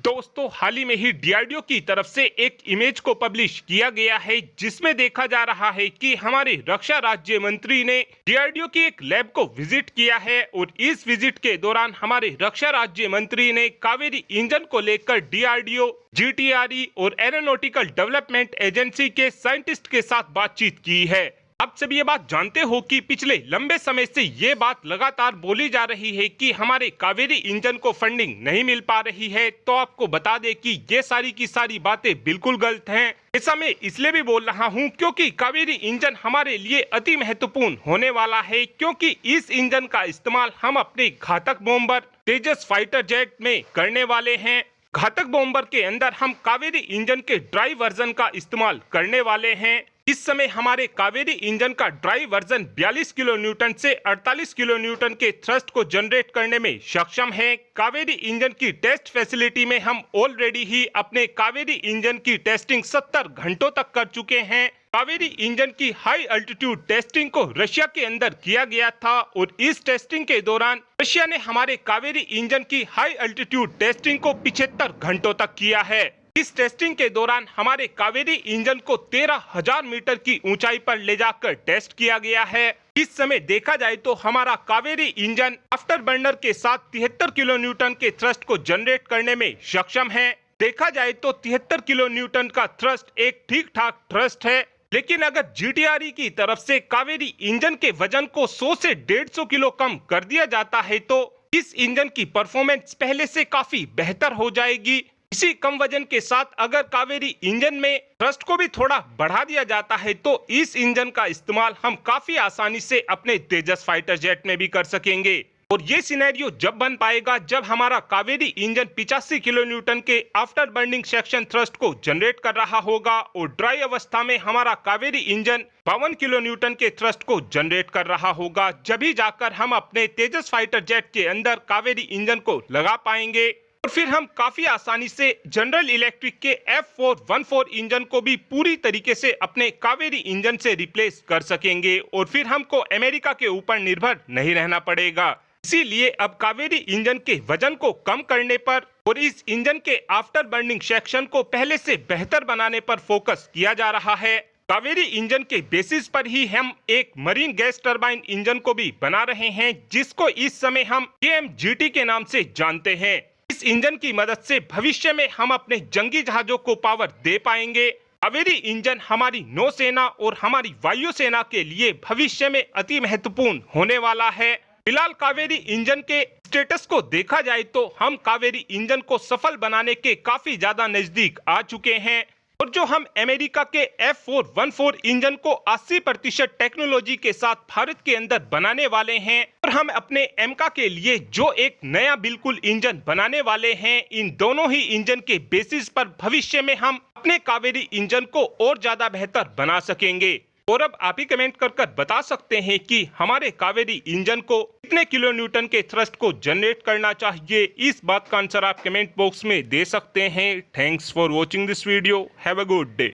दोस्तों, हाल ही में ही डीआरडीओ की तरफ से एक इमेज को पब्लिश किया गया है जिसमें देखा जा रहा है कि हमारे रक्षा राज्य मंत्री ने डीआरडीओ की एक लैब को विजिट किया है और इस विजिट के दौरान हमारे रक्षा राज्य मंत्री ने कावेरी इंजन को लेकर डीआरडीओ, जीटीआरई और एरोनॉटिकल डेवलपमेंट एजेंसी के साइंटिस्ट के साथ बातचीत की है। आप सभी ये बात जानते हो कि पिछले लंबे समय से ये बात लगातार बोली जा रही है कि हमारे कावेरी इंजन को फंडिंग नहीं मिल पा रही है। तो आपको बता दें कि ये सारी की सारी बातें बिल्कुल गलत हैं। ऐसा मैं इसलिए भी बोल रहा हूं क्योंकि कावेरी इंजन हमारे लिए अति महत्वपूर्ण होने वाला है, क्योंकि इस इंजन का इस्तेमाल हम अपने घातक बॉम्बर तेजस फाइटर जेट में करने वाले हैं। घातक बॉम्बर के अंदर हम कावेरी इंजन के ड्राई वर्जन का इस्तेमाल करने वाले हैं। इस समय हमारे कावेरी इंजन का ड्राई वर्जन 42 किलो न्यूटन से 48 किलो न्यूटन के थ्रस्ट को जनरेट करने में सक्षम है। कावेरी इंजन की टेस्ट फैसिलिटी में हम ऑलरेडी ही अपने कावेरी इंजन की टेस्टिंग 70 घंटों तक कर चुके हैं। कावेरी इंजन की हाई अल्टीट्यूड टेस्टिंग को रशिया के अंदर किया गया था और इस टेस्टिंग के दौरान रशिया ने हमारे कावेरी इंजन की हाई अल्टीट्यूड टेस्टिंग को 75 घंटों तक किया है। इस टेस्टिंग के दौरान हमारे कावेरी इंजन को 13,000 मीटर की ऊंचाई पर ले जाकर टेस्ट किया गया है। इस समय देखा जाए तो हमारा कावेरी इंजन आफ्टर बर्नर के साथ 73 किलो न्यूटन के थ्रस्ट को जनरेट करने में सक्षम है। देखा जाए तो 73 किलो न्यूटन का थ्रस्ट एक ठीक ठाक थ्रस्ट है, लेकिन अगर जीटीआरई की तरफ से कावेरी इंजन के वजन को 100 से 150 किलो कम कर दिया जाता है तो इस इंजन की परफॉर्मेंस पहले से काफी बेहतर हो जाएगी। इसी कम वजन के साथ अगर कावेरी इंजन में थ्रस्ट को भी थोड़ा बढ़ा दिया जाता है तो इस इंजन का इस्तेमाल हम काफी आसानी से अपने तेजस फाइटर जेट में भी कर सकेंगे। और ये सिनेरियो जब बन पाएगा जब हमारा कावेरी इंजन 85 किलो न्यूटन के आफ्टर बर्निंग सेक्शन थ्रस्ट को जनरेट कर रहा होगा और ड्राई अवस्था में हमारा कावेरी इंजन 52 किलो न्यूटन के थ्रस्ट को जनरेट कर रहा होगा। जब ही जाकर हम अपने तेजस फाइटर जेट के अंदर कावेरी इंजन को लगा पाएंगे और फिर हम काफी आसानी से जनरल इलेक्ट्रिक के F414 इंजन को भी पूरी तरीके से अपने कावेरी इंजन से रिप्लेस कर सकेंगे और फिर हमको अमेरिका के ऊपर निर्भर नहीं रहना पड़ेगा। इसीलिए अब कावेरी इंजन के वजन को कम करने पर और इस इंजन के आफ्टर बर्निंग सेक्शन को पहले से बेहतर बनाने पर फोकस किया जा रहा है। कावेरी इंजन के बेसिस पर ही हम एक मरीन गैस टरबाइन इंजन को भी बना रहे हैं, जिसको इस समय हम KMGT के नाम से जानते हैं। इस इंजन की मदद से भविष्य में हम अपने जंगी जहाजों को पावर दे पाएंगे। कावेरी इंजन हमारी नौसेना और हमारी वायुसेना के लिए भविष्य में अति महत्वपूर्ण होने वाला है। फिलहाल कावेरी इंजन के स्टेटस को देखा जाए तो हम कावेरी इंजन को सफल बनाने के काफी ज्यादा नजदीक आ चुके हैं और जो हम अमेरिका के F414 इंजन को 80% टेक्नोलॉजी के साथ भारत के अंदर बनाने वाले हैं और हम अपने एमका के लिए जो एक नया बिल्कुल इंजन बनाने वाले हैं, इन दोनों ही इंजन के बेसिस पर भविष्य में हम अपने कावेरी इंजन को और ज्यादा बेहतर बना सकेंगे। और अब आप ही कमेंट कर बता सकते हैं कि हमारे कावेरी इंजन को कितने किलो न्यूटन के थ्रस्ट को जनरेट करना चाहिए। इस बात का आंसर आप कमेंट बॉक्स में दे सकते हैं। Thanks for watching this video. Have a good day.